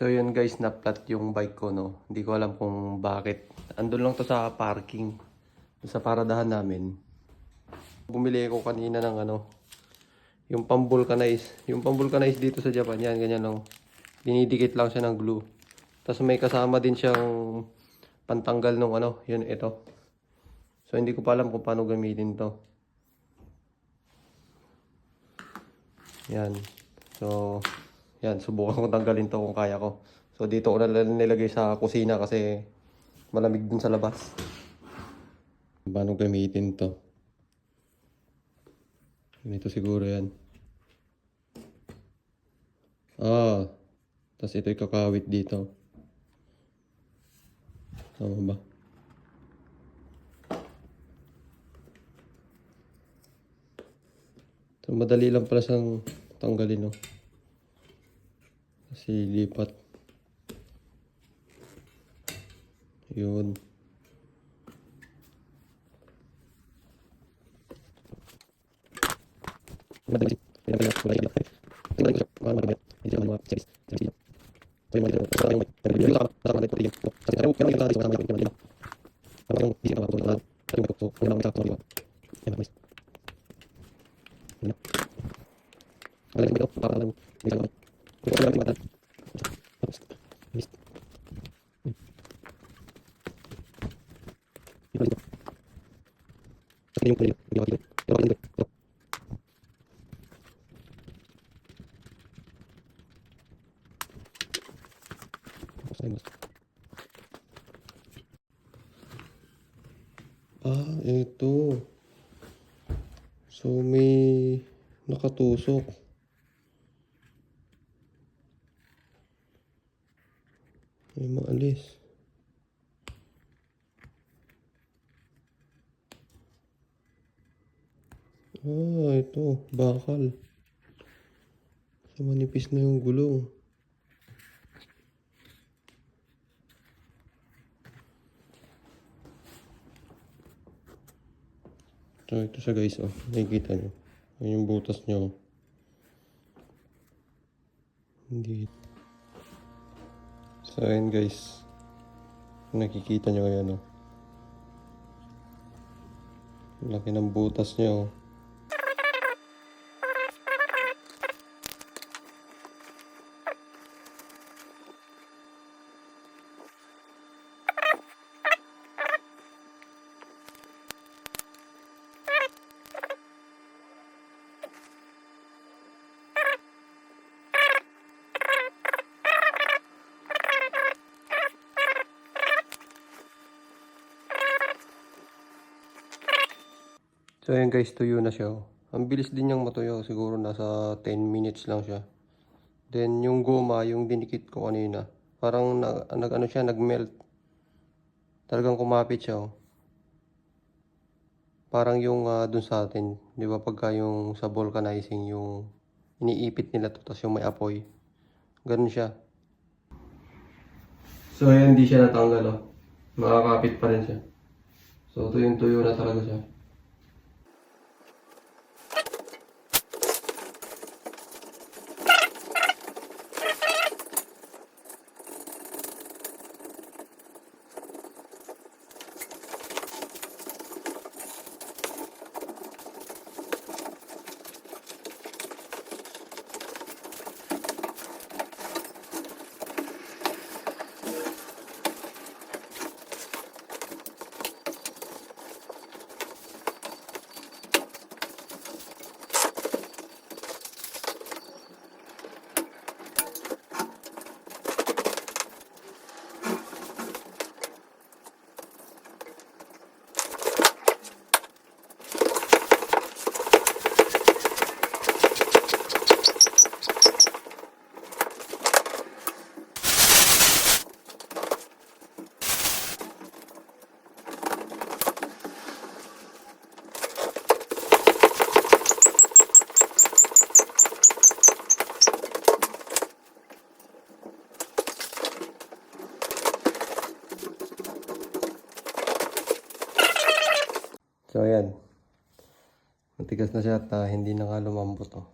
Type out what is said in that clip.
So yun guys, na-flat yung bike ko, no. Hindi ko alam kung bakit. Andun lang to sa parking. Sa paradahan namin. Bumili ko kanina ng yung pang-vulcanize. Yung pang-vulcanize dito sa Japan, yan, ganyan lang. Dinidikit lang siya ng glue. Tapos may kasama din siyang pantanggal ng yun, ito. So hindi ko pa alam kung paano gamitin to. Yan. So, yan, subukan ko tanggalin to kung kaya ko. So dito ko na nilagay sa kusina kasi malamig dun sa labas. Paano gamitin to? Ganito siguro yan. Tapos ito kakawit dito. Tama ba? So madali lang pala siyang tanggalin, no? Kasi lipat. Yun. Ito. So, may nakatusok. May maalis. Ito. Bakal. So, manipis na yung gulong. So, ito siya guys, nakikita nyo. Yung butas nyo. Hindi. So, ayan guys. Nakikita nyo ayan, laki ng butas nyo. So ayan guys, tuyo na siya. Ang bilis din niyang matuyo. Siguro nasa 10 minutes lang siya. Then yung goma, yung dinikit ko kanina, parang nag-melt. Talagang kumapit siya. Parang yung dun sa atin, di ba pagka yung sa vulcanizing, yung iniipit nila to, tapos yung may apoy. Ganun siya. So ayan, hindi siya natanggal. Makakapit pa rin siya. So tuyong-tuyo na talaga siya. So ayan. Matigas na siya at hindi na nga lumambot.